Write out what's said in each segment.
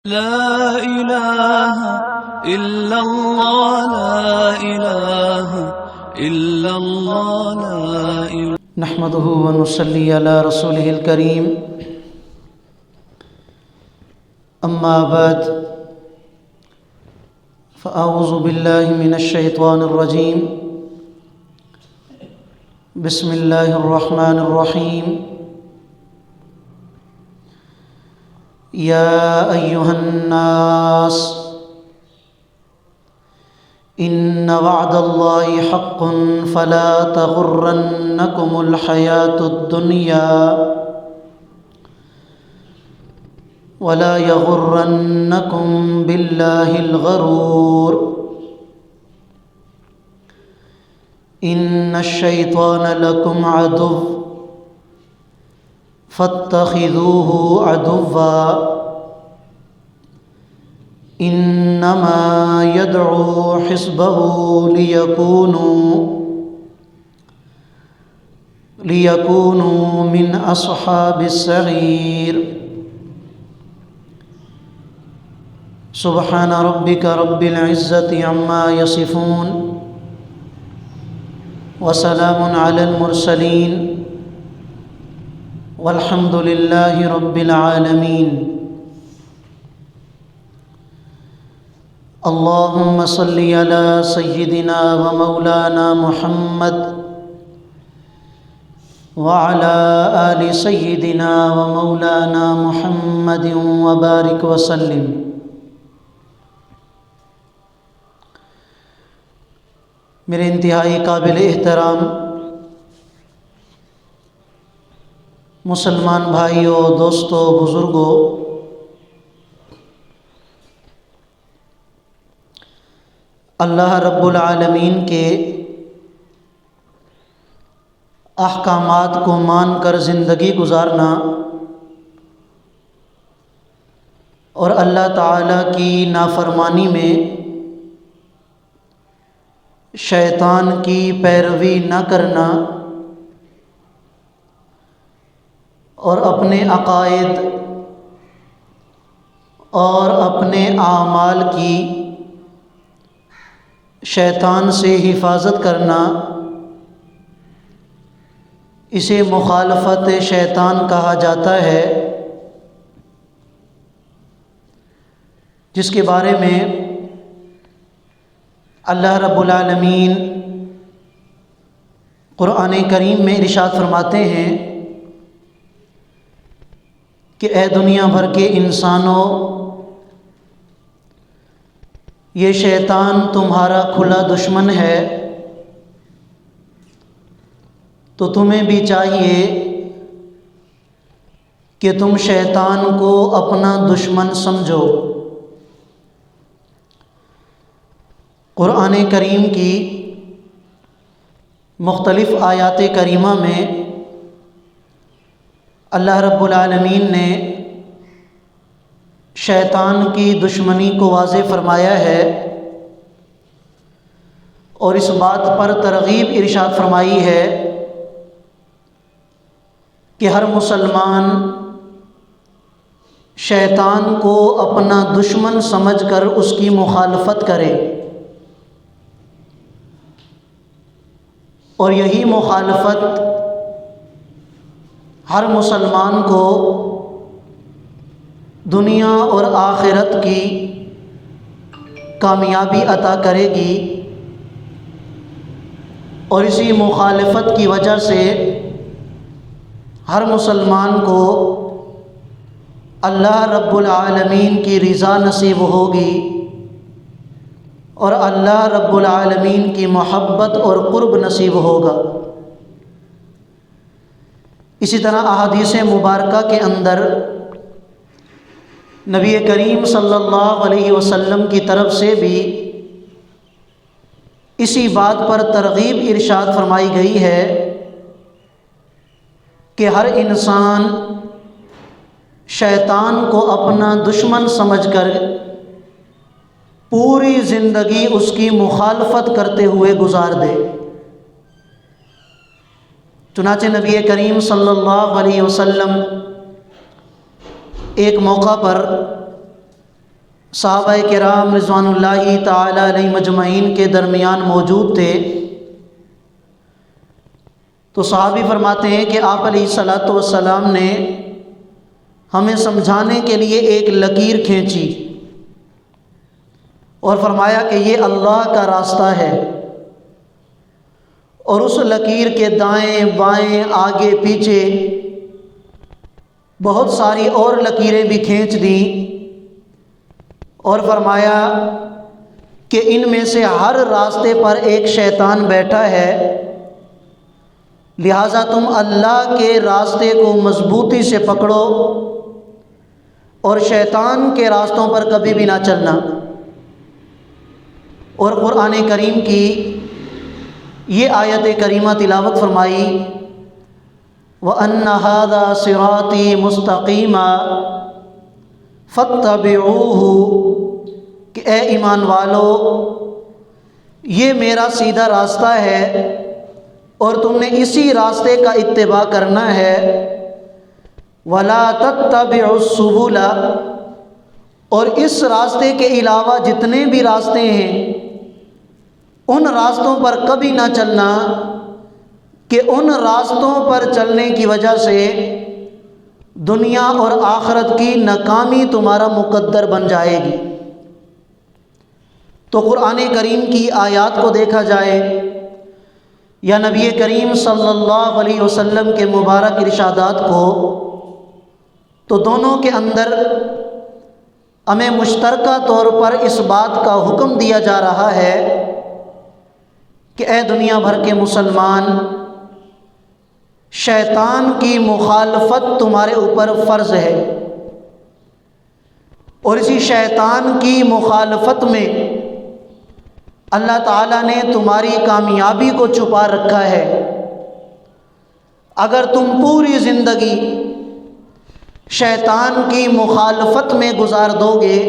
لا إله إلا الله لا إله إلا الله لا إله نحمده ونصلي على رسوله الكريم أما بعد فأعوذ بالله من الشيطان الرجيم بسم الله الرحمن الرحيم يا أيها الناس إن وعد الله حق فلا تغرنكم الحياة الدنيا ولا يغرنكم بالله الغرور إن الشيطان لكم عدو فاتخذوه عدوا إنما يدعو حزبه ليكونوا من أصحاب السعير سبحان ربك رب العزة عما يصفون وسلام على المرسلين والحمد لله رب العالمين اللهم صل على سيدنا ومولانا محمد وعلى آل سيدنا ومولانا محمد وبارك وسلم میرے انتہائی قابل احترام مسلمان بھائیوں، دوستوں، بزرگوں، اللہ رب العالمین کے احکامات کو مان کر زندگی گزارنا اور اللہ تعالیٰ کی نافرمانی میں شیطان کی پیروی نہ کرنا اور اپنے عقائد اور اپنے اعمال کی شیطان سے حفاظت کرنا، اسے مخالفت شیطان کہا جاتا ہے، جس کے بارے میں اللہ رب العالمین قرآن کریم میں ارشاد فرماتے ہیں کہ اے دنیا بھر کے انسانوں، یہ شیطان تمہارا کھلا دشمن ہے، تو تمہیں بھی چاہیے کہ تم شیطان کو اپنا دشمن سمجھو۔ قرآن کریم کی مختلف آیات کریمہ میں اللہ رب العالمین نے شیطان کی دشمنی کو واضح فرمایا ہے اور اس بات پر ترغیب ارشاد فرمائی ہے کہ ہر مسلمان شیطان کو اپنا دشمن سمجھ کر اس کی مخالفت کرے، اور یہی مخالفت ہر مسلمان کو دنیا اور آخرت کی کامیابی عطا کرے گی، اور اسی مخالفت کی وجہ سے ہر مسلمان کو اللہ رب العالمین کی رضا نصیب ہوگی اور اللہ رب العالمین کی محبت اور قرب نصیب ہوگا۔ اسی طرح احادیث مبارکہ کے اندر نبی کریم صلی اللہ علیہ وسلم کی طرف سے بھی اسی بات پر ترغیب ارشاد فرمائی گئی ہے کہ ہر انسان شیطان کو اپنا دشمن سمجھ کر پوری زندگی اس کی مخالفت کرتے ہوئے گزار دے۔ چنانچہ نبی کریم صلی اللہ علیہ وسلم ایک موقع پر صحابہ کرام رضوان اللہ تعالی علیہ مجمعین کے درمیان موجود تھے، تو صحابی فرماتے ہیں کہ آپ علیہ الصلاۃ والسلام نے ہمیں سمجھانے کے لیے ایک لکیر کھینچی اور فرمایا کہ یہ اللہ کا راستہ ہے، اور اس لکیر کے دائیں بائیں آگے پیچھے بہت ساری اور لکیریں بھی کھینچ دیں، اور فرمایا کہ ان میں سے ہر راستے پر ایک شیطان بیٹھا ہے، لہٰذا تم اللہ کے راستے کو مضبوطی سے پکڑو اور شیطان کے راستوں پر کبھی بھی نہ چلنا۔ اور قرآن کریم کی یہ آیت کریمہ تلاوت فرمائی، وَأَنَّ هَذَا صِرَاطِي مُسْتَقِيمًا فَاتَّبِعُوهُ، کہ اے ایمان والو یہ میرا سیدھا راستہ ہے اور تم نے اسی راستے کا اتباع کرنا ہے، وَلَا تَتَّبِعُوا السُّبُلَ، اور اس راستے کے علاوہ جتنے بھی راستے ہیں ان راستوں پر کبھی نہ چلنا، کہ ان راستوں پر چلنے کی وجہ سے دنیا اور آخرت کی ناکامی تمہارا مقدر بن جائے گی۔ تو قرآن کریم کی آیات کو دیکھا جائے یا نبی کریم صلی اللہ علیہ وسلم کے مبارک ارشادات کو، تو دونوں کے اندر ہمیں مشترکہ طور پر اس بات کا حکم دیا جا رہا ہے کہ اے دنیا بھر کے مسلمان، شیطان کی مخالفت تمہارے اوپر فرض ہے، اور اسی شیطان کی مخالفت میں اللہ تعالیٰ نے تمہاری کامیابی کو چھپا رکھا ہے۔ اگر تم پوری زندگی شیطان کی مخالفت میں گزار دو گے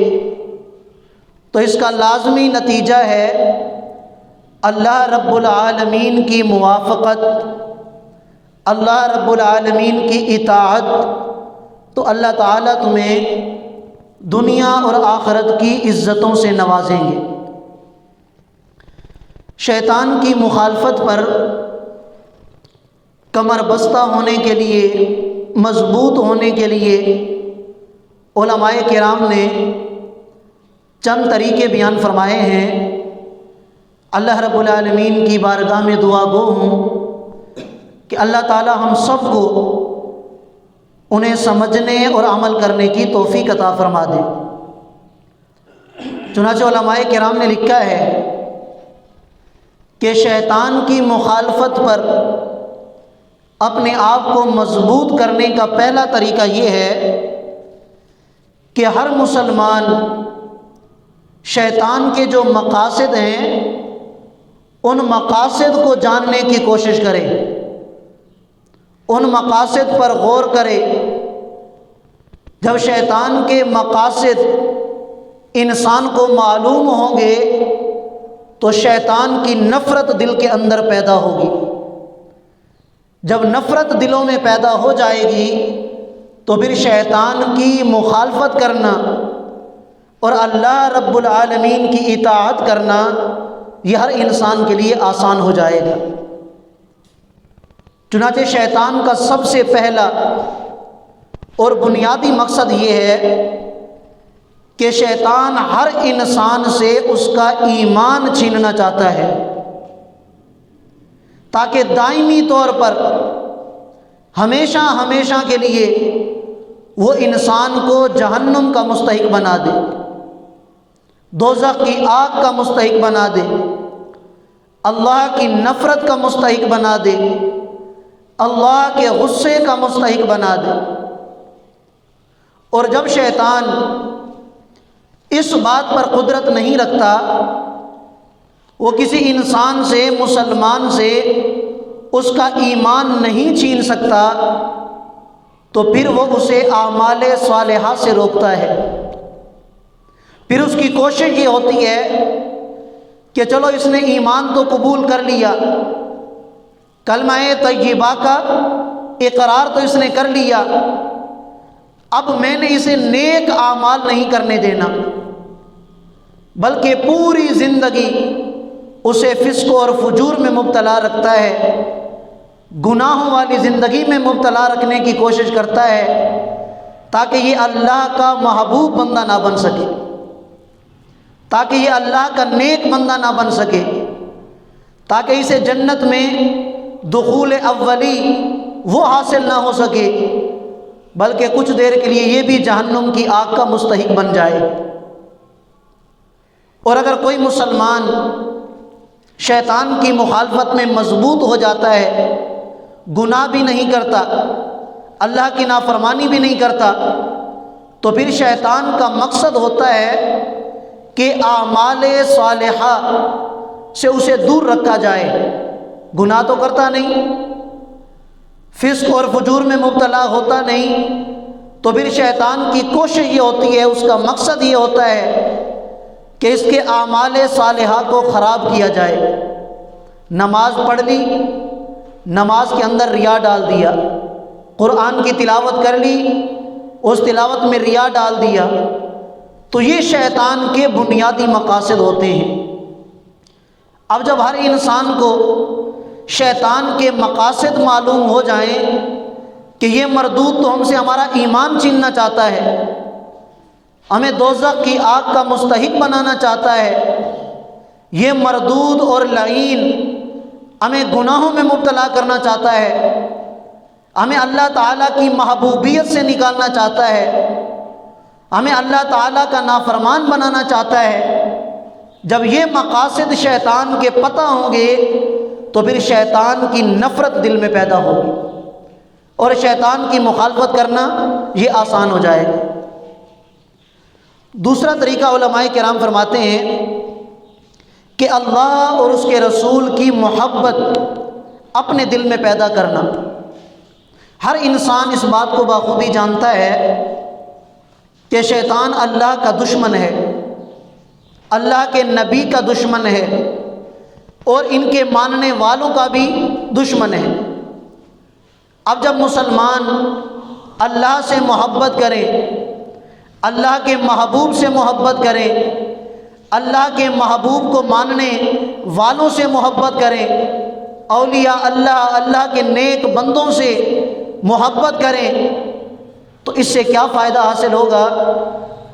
تو اس کا لازمی نتیجہ ہے اللہ رب العالمین کی موافقت، اللہ رب العالمین کی اطاعت، تو اللہ تعالیٰ تمہیں دنیا اور آخرت کی عزتوں سے نوازیں گے۔ شیطان کی مخالفت پر کمر بستہ ہونے کے لیے، مضبوط ہونے کے لیے علماء کرام نے چند طریقے بیان فرمائے ہیں۔ اللہ رب العالمین کی بارگاہ میں دعا گو ہوں کہ اللہ تعالی ہم سب کو انہیں سمجھنے اور عمل کرنے کی توفیق عطا فرما دے۔ چنانچہ علماء کرام نے لکھا ہے کہ شیطان کی مخالفت پر اپنے آپ کو مضبوط کرنے کا پہلا طریقہ یہ ہے کہ ہر مسلمان شیطان کے جو مقاصد ہیں ان مقاصد کو جاننے کی کوشش کرے، ان مقاصد پر غور کرے۔ جب شیطان کے مقاصد انسان کو معلوم ہوں گے تو شیطان کی نفرت دل کے اندر پیدا ہوگی۔ جب نفرت دلوں میں پیدا ہو جائے گی تو پھر شیطان کی مخالفت کرنا اور اللہ رب العالمین کی اطاعت کرنا یہ ہر انسان کے لیے آسان ہو جائے گا۔ چنانچہ شیطان کا سب سے پہلا اور بنیادی مقصد یہ ہے کہ شیطان ہر انسان سے اس کا ایمان چھیننا چاہتا ہے تاکہ دائمی طور پر ہمیشہ ہمیشہ کے لیے وہ انسان کو جہنم کا مستحق بنا دے، دوزخ کی آگ کا مستحق بنا دے، اللہ کی نفرت کا مستحق بنا دے، اللہ کے غصے کا مستحق بنا دے۔ اور جب شیطان اس بات پر قدرت نہیں رکھتا، وہ کسی انسان سے، مسلمان سے اس کا ایمان نہیں چھین سکتا، تو پھر وہ اسے اعمال صالحہ سے روکتا ہے۔ پھر اس کی کوشش یہ ہوتی ہے کہ چلو اس نے ایمان تو قبول کر لیا، کلمہ طیبہ کا اقرار تو اس نے کر لیا، اب میں نے اسے نیک اعمال نہیں کرنے دینا، بلکہ پوری زندگی اسے فسق اور فجور میں مبتلا رکھتا ہے، گناہوں والی زندگی میں مبتلا رکھنے کی کوشش کرتا ہے تاکہ یہ اللہ کا محبوب بندہ نہ بن سکے، تاکہ یہ اللہ کا نیک بندہ نہ بن سکے، تاکہ اسے جنت میں دخول اولی وہ حاصل نہ ہو سکے، بلکہ کچھ دیر کے لیے یہ بھی جہنم کی آگ کا مستحق بن جائے۔ اور اگر کوئی مسلمان شیطان کی مخالفت میں مضبوط ہو جاتا ہے، گناہ بھی نہیں کرتا، اللہ کی نافرمانی بھی نہیں کرتا، تو پھر شیطان کا مقصد ہوتا ہے کہ اعمال صالحہ سے اسے دور رکھا جائے۔ گناہ تو کرتا نہیں، فسق اور فجور میں مبتلا ہوتا نہیں، تو پھر شیطان کی کوشش یہ ہوتی ہے، اس کا مقصد یہ ہوتا ہے کہ اس کے اعمال صالحہ کو خراب کیا جائے۔ نماز پڑھ لی، نماز کے اندر ریا ڈال دیا، قرآن کی تلاوت کر لی، اس تلاوت میں ریا ڈال دیا، تو یہ شیطان کے بنیادی مقاصد ہوتے ہیں۔ اب جب ہر انسان کو شیطان کے مقاصد معلوم ہو جائیں کہ یہ مردود تو ہم سے ہمارا ایمان چھیننا چاہتا ہے، ہمیں دوزخ کی آگ کا مستحق بنانا چاہتا ہے، یہ مردود اور لعین ہمیں گناہوں میں مبتلا کرنا چاہتا ہے، ہمیں اللہ تعالیٰ کی محبوبیت سے نکالنا چاہتا ہے، ہمیں اللہ تعالیٰ کا نافرمان بنانا چاہتا ہے، جب یہ مقاصد شیطان کے پتہ ہوں گے تو پھر شیطان کی نفرت دل میں پیدا ہوگی اور شیطان کی مخالفت کرنا یہ آسان ہو جائے گا۔ دوسرا طریقہ علماء کرام فرماتے ہیں کہ اللہ اور اس کے رسول کی محبت اپنے دل میں پیدا کرنا۔ ہر انسان اس بات کو بخوبی جانتا ہے کہ شیطان اللہ کا دشمن ہے، اللہ کے نبی کا دشمن ہے، اور ان کے ماننے والوں کا بھی دشمن ہے۔ اب جب مسلمان اللہ سے محبت کرے، اللہ کے محبوب سے محبت کرے، اللہ کے محبوب کو ماننے والوں سے محبت کریں، اولیاء اللہ، اللہ کے نیک بندوں سے محبت کریں، تو اس سے کیا فائدہ حاصل ہوگا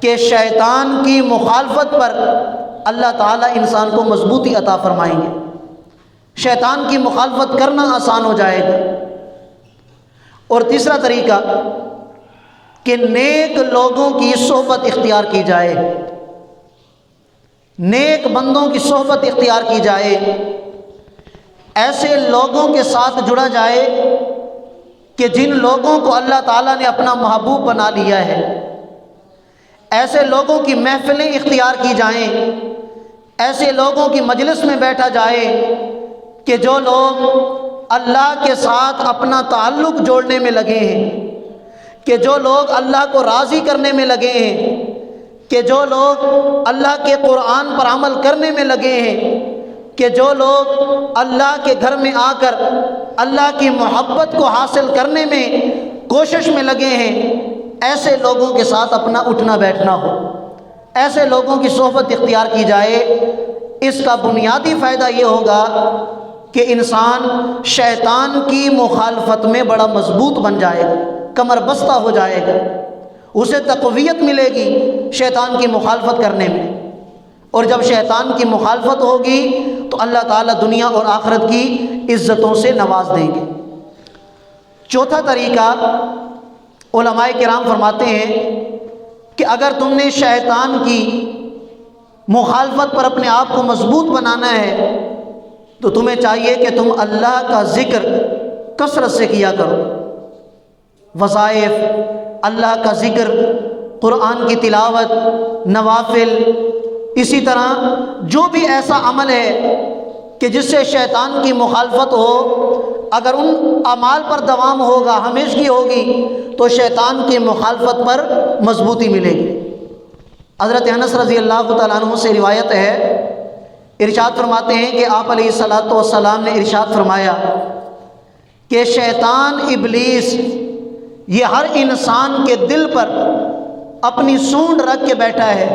کہ شیطان کی مخالفت پر اللہ تعالیٰ انسان کو مضبوطی عطا فرمائیں گے، شیطان کی مخالفت کرنا آسان ہو جائے گا۔ اور تیسرا طریقہ کہ نیک لوگوں کی صحبت اختیار کی جائے، نیک بندوں کی صحبت اختیار کی جائے، ایسے لوگوں کے ساتھ جڑا جائے کہ جن لوگوں کو اللہ تعالیٰ نے اپنا محبوب بنا لیا ہے، ایسے لوگوں کی محفلیں اختیار کی جائیں، ایسے لوگوں کی مجلس میں بیٹھا جائے کہ جو لوگ اللہ کے ساتھ اپنا تعلق جوڑنے میں لگے ہیں، کہ جو لوگ اللہ کو راضی کرنے میں لگے ہیں، کہ جو لوگ اللہ کے قرآن پر عمل کرنے میں لگے ہیں، کہ جو لوگ اللہ کے گھر میں آ کر اللہ کی محبت کو حاصل کرنے میں کوشش میں لگے ہیں، ایسے لوگوں کے ساتھ اپنا اٹھنا بیٹھنا ہو، ایسے لوگوں کی صحبت اختیار کی جائے۔ اس کا بنیادی فائدہ یہ ہوگا کہ انسان شیطان کی مخالفت میں بڑا مضبوط بن جائے گا، کمر بستہ ہو جائے گا، اسے تقویت ملے گی شیطان کی مخالفت کرنے میں، اور جب شیطان کی مخالفت ہوگی تو اللہ تعالیٰ دنیا اور آخرت کی عزتوں سے نواز دیں گے۔ چوتھا طریقہ علماء کرام فرماتے ہیں کہ اگر تم نے شیطان کی مخالفت پر اپنے آپ کو مضبوط بنانا ہے تو تمہیں چاہیے کہ تم اللہ کا ذکر کثرت سے کیا کرو، وظائف، اللہ کا ذکر، قرآن کی تلاوت، نوافل، اسی طرح جو بھی ایسا عمل ہے کہ جس سے شیطان کی مخالفت ہو، اگر ان اعمال پر دوام ہوگا، ہمیشگی ہوگی، تو شیطان کی مخالفت پر مضبوطی ملے گی۔ حضرت انس رضی اللہ تعالیٰ عنہ سے روایت ہے، ارشاد فرماتے ہیں کہ آپ علیہ الصلوۃ والسلام نے ارشاد فرمایا کہ شیطان ابلیس یہ ہر انسان کے دل پر اپنی سونڈ رکھ کے بیٹھا ہے،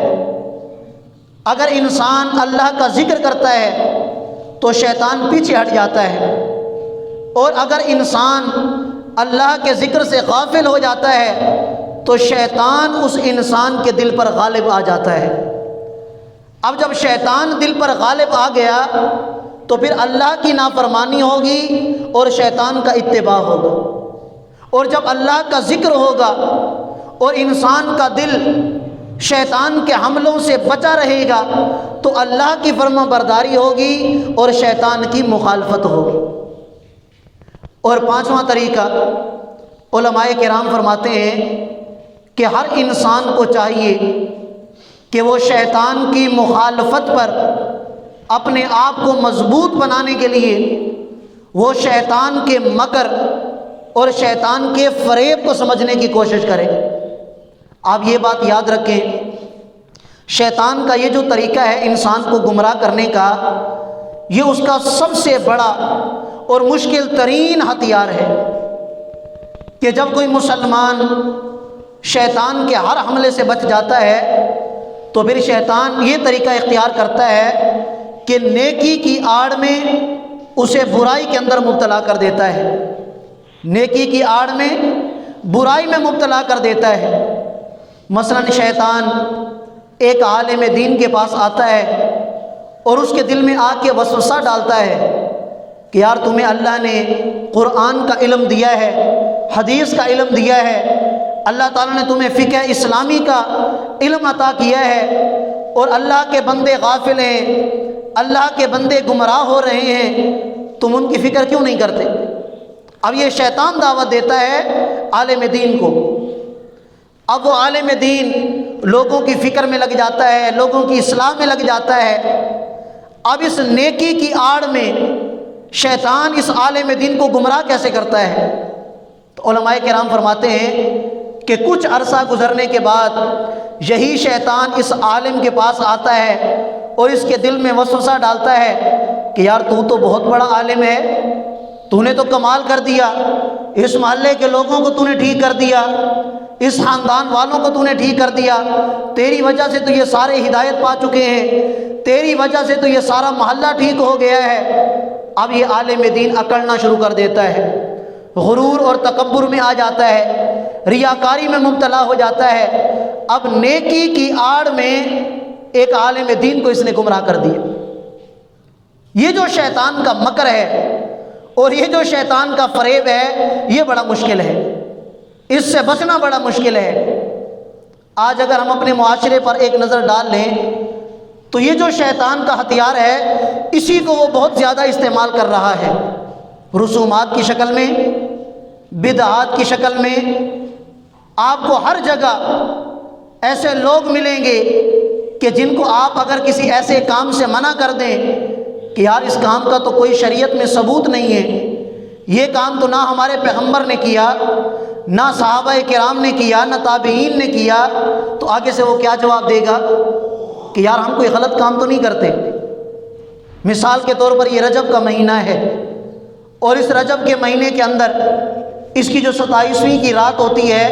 اگر انسان اللہ کا ذکر کرتا ہے تو شیطان پیچھے ہٹ جاتا ہے، اور اگر انسان اللہ کے ذکر سے غافل ہو جاتا ہے تو شیطان اس انسان کے دل پر غالب آ جاتا ہے۔ اب جب شیطان دل پر غالب آ گیا تو پھر اللہ کی نافرمانی ہوگی اور شیطان کا اتباع ہوگا، اور جب اللہ کا ذکر ہوگا اور انسان کا دل شیطان کے حملوں سے بچا رہے گا تو اللہ کی فرما برداری ہوگی اور شیطان کی مخالفت ہوگی۔ اور پانچواں طریقہ، علماء کرام فرماتے ہیں کہ ہر انسان کو چاہیے کہ وہ شیطان کی مخالفت پر اپنے آپ کو مضبوط بنانے کے لیے وہ شیطان کے مکر اور شیطان کے فریب کو سمجھنے کی کوشش کرے۔ آپ یہ بات یاد رکھیں، شیطان کا یہ جو طریقہ ہے انسان کو گمراہ کرنے کا، یہ اس کا سب سے بڑا اور مشکل ترین ہتھیار ہے کہ جب کوئی مسلمان شیطان کے ہر حملے سے بچ جاتا ہے تو پھر شیطان یہ طریقہ اختیار کرتا ہے کہ نیکی کی آڑ میں اسے برائی کے اندر مبتلا کر دیتا ہے، نیکی کی آڑ میں برائی میں مبتلا کر دیتا ہے۔ مثلا شیطان ایک عالم دین کے پاس آتا ہے اور اس کے دل میں آ کے وسوسہ ڈالتا ہے کہ یار تمہیں اللہ نے قرآن کا علم دیا ہے، حدیث کا علم دیا ہے، اللہ تعالیٰ نے تمہیں فقہ اسلامی کا علم عطا کیا ہے، اور اللہ کے بندے غافل ہیں، اللہ کے بندے گمراہ ہو رہے ہیں، تم ان کی فکر کیوں نہیں کرتے؟ اب یہ شیطان دعوت دیتا ہے عالم دین کو۔ اب وہ عالم دین لوگوں کی فکر میں لگ جاتا ہے، لوگوں کی اصلاح میں لگ جاتا ہے۔ اب اس نیکی کی آڑ میں شیطان اس عالم دین کو گمراہ کیسے کرتا ہے؟ تو علماء کرام فرماتے ہیں کہ کچھ عرصہ گزرنے کے بعد یہی شیطان اس عالم کے پاس آتا ہے اور اس کے دل میں وسوسہ ڈالتا ہے کہ یار تو بہت بڑا عالم ہے، تو نے تو کمال کر دیا، اس محلے کے لوگوں کو تو نے ٹھیک کر دیا، اس خاندان والوں کو تو نے ٹھیک کر دیا، تیری وجہ سے تو یہ سارے ہدایت پا چکے ہیں، تیری وجہ سے تو یہ سارا محلہ ٹھیک ہو گیا ہے۔ اب یہ عالم دین اکڑنا شروع کر دیتا ہے، غرور اور تکبر میں آ جاتا ہے، ریاکاری میں مبتلا ہو جاتا ہے۔ اب نیکی کی آڑ میں ایک عالم دین کو اس نے گمراہ کر دیا۔ یہ جو شیطان کا مکر ہے اور یہ جو شیطان کا فریب ہے، یہ بڑا مشکل ہے، اس سے بچنا بڑا مشکل ہے۔ آج اگر ہم اپنے معاشرے پر ایک نظر ڈال لیں تو یہ جو شیطان کا ہتھیار ہے اسی کو وہ بہت زیادہ استعمال کر رہا ہے، رسومات کی شکل میں، بدعات کی شکل میں۔ آپ کو ہر جگہ ایسے لوگ ملیں گے کہ جن کو آپ اگر کسی ایسے کام سے منع کر دیں کہ یار اس کام کا تو کوئی شریعت میں ثبوت نہیں ہے، یہ کام تو نہ ہمارے پیغمبر نے کیا، نہ صحابہ کرام نے کیا، نہ تابعین نے کیا، تو آگے سے وہ کیا جواب دے گا کہ یار ہم کوئی غلط کام تو نہیں کرتے۔ مثال کے طور پر یہ رجب کا مہینہ ہے اور اس رجب کے مہینے کے اندر اس کی جو 27ویں کی رات ہوتی ہے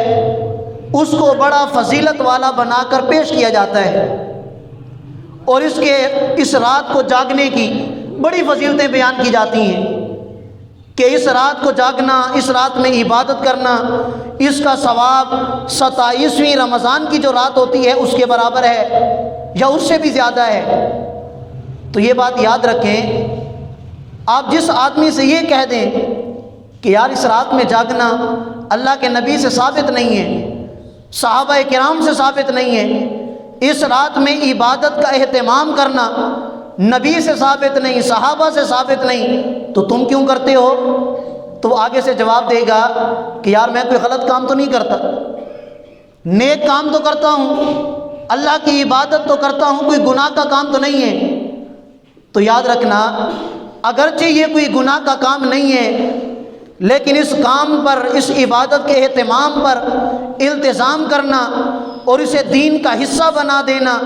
اس کو بڑا فضیلت والا بنا کر پیش کیا جاتا ہے، اور اس رات کو جاگنے کی بڑی فضیلتیں بیان کی جاتی ہیں کہ اس رات کو جاگنا، اس رات میں عبادت کرنا، اس کا ثواب 27ویں رمضان کی جو رات ہوتی ہے اس کے برابر ہے یا اس سے بھی زیادہ ہے۔ تو یہ بات یاد رکھیں، آپ جس آدمی سے یہ کہہ دیں کہ یار اس رات میں جاگنا اللہ کے نبی سے ثابت نہیں ہے، صحابہ کرام سے ثابت نہیں ہے، اس رات میں عبادت کا اہتمام کرنا نبی سے ثابت نہیں، صحابہ سے ثابت نہیں، تو تم کیوں کرتے ہو؟ تو وہ آگے سے جواب دے گا کہ یار میں کوئی غلط کام تو نہیں کرتا، نیک کام تو کرتا ہوں، اللہ کی عبادت تو کرتا ہوں، کوئی گناہ کا کام تو نہیں ہے۔ تو یاد رکھنا، اگرچہ یہ کوئی گناہ کا کام نہیں ہے لیکن اس کام پر، اس عبادت کے اہتمام پر التزام کرنا اور اسے دین کا حصہ بنا دینا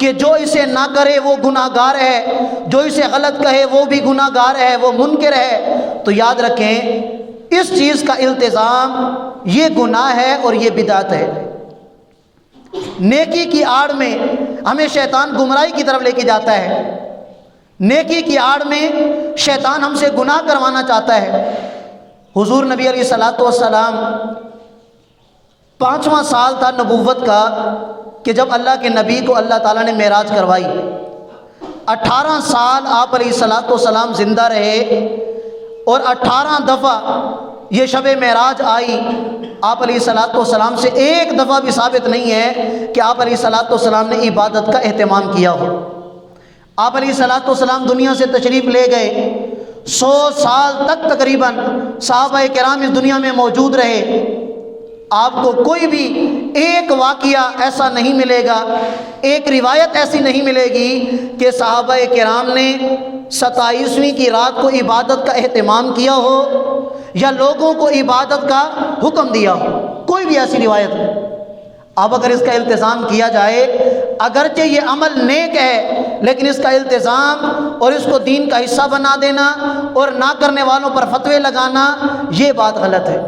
کہ جو اسے نہ کرے وہ گناہ گار ہے، جو اسے غلط کہے وہ بھی گناہ گار ہے، وہ منکر ہے، تو یاد رکھیں اس چیز کا التزام یہ گناہ ہے اور یہ بدعت ہے۔ نیکی کی آڑ میں ہمیں شیطان گمراہی کی طرف لے کے جاتا ہے، نیکی کی آڑ میں شیطان ہم سے گناہ کروانا چاہتا ہے۔ حضور نبی علیہ الصلوۃ والسلام 5واں سال تھا نبوت کا کہ جب اللہ کے نبی کو اللہ تعالیٰ نے معراج کروائی۔ 18 سال آپ علیہ الصلوۃ والسلام زندہ رہے اور 18 دفعہ یہ شب معراج آئی۔ آپ علیہ الصلوۃ والسلام سے ایک دفعہ بھی ثابت نہیں ہے کہ آپ علیہ الصلوۃ والسلام نے عبادت کا اہتمام کیا ہو۔ آپ علیہ الصلوۃ والسلام دنیا سے تشریف لے گئے، 100 سال تک تقریباً صحابہ کرام اس دنیا میں موجود رہے۔ آپ کو کوئی بھی ایک واقعہ ایسا نہیں ملے گا، ایک روایت ایسی نہیں ملے گی کہ صحابہ کرام نے 27ویں کی رات کو عبادت کا اہتمام کیا ہو یا لوگوں کو عبادت کا حکم دیا ہو، کوئی بھی ایسی روایت نہیں۔ اب اگر اس کا التزام کیا جائے، اگرچہ یہ عمل نیک ہے لیکن اس کا التزام اور اس کو دین کا حصہ بنا دینا اور نہ کرنے والوں پر فتوے لگانا، یہ بات غلط ہے۔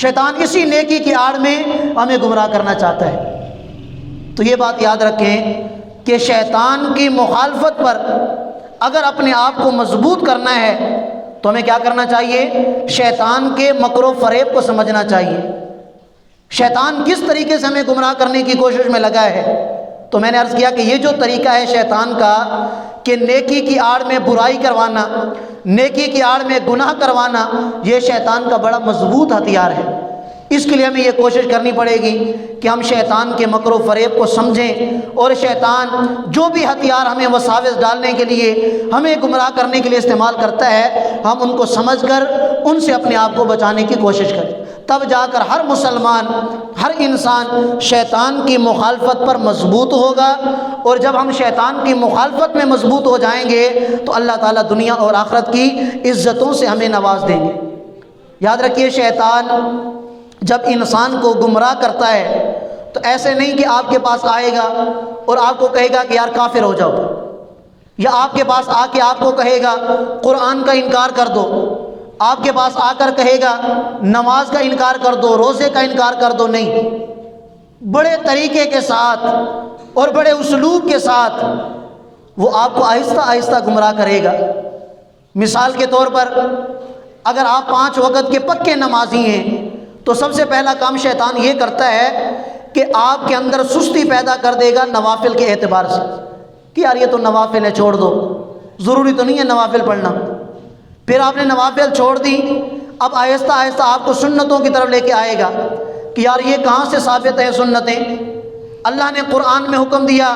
شیطان اسی نیکی کی آڑ میں ہمیں گمراہ کرنا چاہتا ہے۔ تو یہ بات یاد رکھیں کہ شیطان کی مخالفت پر اگر اپنے آپ کو مضبوط کرنا ہے تو ہمیں کیا کرنا چاہیے؟ شیطان کے مکر و فریب کو سمجھنا چاہیے۔ شیطان کس طریقے سے ہمیں گمراہ کرنے کی کوشش میں لگا ہے، تو میں نے عرض کیا کہ یہ جو طریقہ ہے شیطان کا کہ نیکی کی آڑ میں برائی کروانا، نیکی کی آڑ میں گناہ کروانا، یہ شیطان کا بڑا مضبوط ہتھیار ہے۔ اس کے لیے ہمیں یہ کوشش کرنی پڑے گی کہ ہم شیطان کے مکر و فریب کو سمجھیں اور شیطان جو بھی ہتھیار ہمیں وساوس ڈالنے کے لیے، ہمیں گمراہ کرنے کے لیے استعمال کرتا ہے، ہم ان کو سمجھ کر ان سے اپنے آپ کو بچانے کی کوشش کریں۔ تب جا کر ہر مسلمان، ہر انسان شیطان کی مخالفت پر مضبوط ہوگا، اور جب ہم شیطان کی مخالفت میں مضبوط ہو جائیں گے تو اللہ تعالیٰ دنیا اور آخرت کی عزتوں سے ہمیں نواز دیں گے۔ یاد رکھیے، شیطان جب انسان کو گمراہ کرتا ہے تو ایسے نہیں کہ آپ کے پاس آئے گا اور آپ کو کہے گا کہ یار کافر ہو جاؤ، یا آپ کے پاس آ کے آپ کو کہے گا قرآن کا انکار کر دو، آپ کے پاس آ کر کہے گا نماز کا انکار کر دو، روزے کا انکار کر دو۔ نہیں، بڑے طریقے کے ساتھ اور بڑے اسلوب کے ساتھ وہ آپ کو آہستہ آہستہ گمراہ کرے گا۔ مثال کے طور پر اگر آپ 5 وقت کے پکے نمازی ہیں تو سب سے پہلا کام شیطان یہ کرتا ہے کہ آپ کے اندر سستی پیدا کر دے گا نوافل کے اعتبار سے کہ یار یہ تو نوافل ہے، چھوڑ دو، ضروری تو نہیں ہے نوافل پڑھنا۔ پھر آپ نے نوافل چھوڑ دی، اب آہستہ آہستہ آپ کو سنتوں کی طرف لے کے آئے گا کہ یار یہ کہاں سے ثابت ہے سنتیں؟ اللہ نے قرآن میں حکم دیا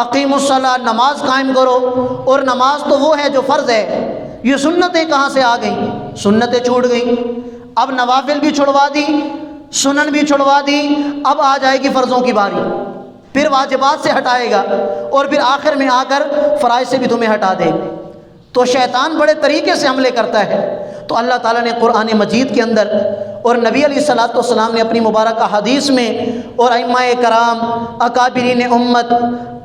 اقیم الصلاۃ، نماز قائم کرو، اور نماز تو وہ ہے جو فرض ہے، یہ سنتیں کہاں سے آ گئیں؟ سنتیں چھوٹ گئیں۔ اب نوافل بھی چھڑوا دی، سنن بھی چھڑوا دی، اب آ جائے گی فرضوں کی باری، پھر واجبات سے ہٹائے گا، اور پھر آخر میں آ کر فرائض سے بھی تمہیں ہٹا دے گا۔ تو شیطان بڑے طریقے سے حملے کرتا ہے۔ تو اللہ تعالیٰ نے قرآن مجید کے اندر اور نبی علیہ الصلوۃ والسلام نے اپنی مبارکہ حدیث میں اور ائمہ کرام، اکابرین امت،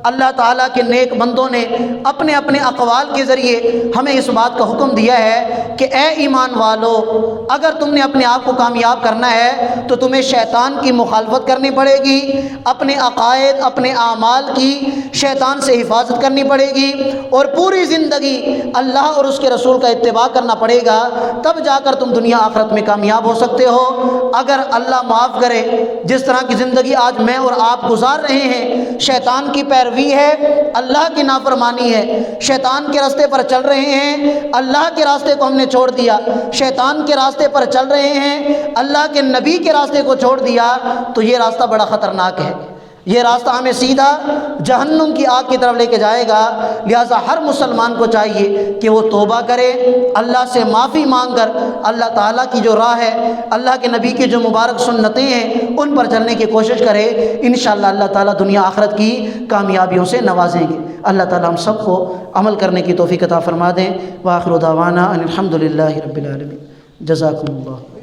اللہ تعالیٰ کے نیک بندوں نے اپنے اپنے اقوال کے ذریعے ہمیں اس بات کا حکم دیا ہے کہ اے ایمان والو، اگر تم نے اپنے آپ کو کامیاب کرنا ہے تو تمہیں شیطان کی مخالفت کرنی پڑے گی، اپنے عقائد، اپنے اعمال کی شیطان سے حفاظت کرنی پڑے گی، اور پوری زندگی اللہ اور اس کے رسول کا اتباع کرنا پڑے گا، تب جا کر تم دنیا آخرت میں کامیاب ہو سکتے ہو۔ اگر اللہ معاف کرے جس طرح کی زندگی آج میں اور آپ گزار رہے ہیں، شیطان کی پیروی ہے، اللہ کی نافرمانی ہے، شیطان کے راستے پر چل رہے ہیں، اللہ کے راستے کو ہم نے چھوڑ دیا، شیطان کے راستے پر چل رہے ہیں، اللہ کے نبی کے راستے کو چھوڑ دیا، تو یہ راستہ بڑا خطرناک ہے، یہ راستہ ہمیں سیدھا جہنم کی آگ کی طرف لے کے جائے گا۔ لہٰذا ہر مسلمان کو چاہیے کہ وہ توبہ کرے، اللہ سے معافی مانگ کر اللہ تعالیٰ کی جو راہ ہے، اللہ کے نبی کی جو مبارک سنتیں ہیں، ان پر چلنے کی کوشش کرے۔ انشاءاللہ اللہ تعالیٰ دنیا آخرت کی کامیابیوں سے نوازیں گے۔ اللہ تعالیٰ ہم سب کو عمل کرنے کی توفیق عطا فرما دیں۔ وآخر دعوانا ان الحمد للہ رب العالمین۔ جزاکم اللہ۔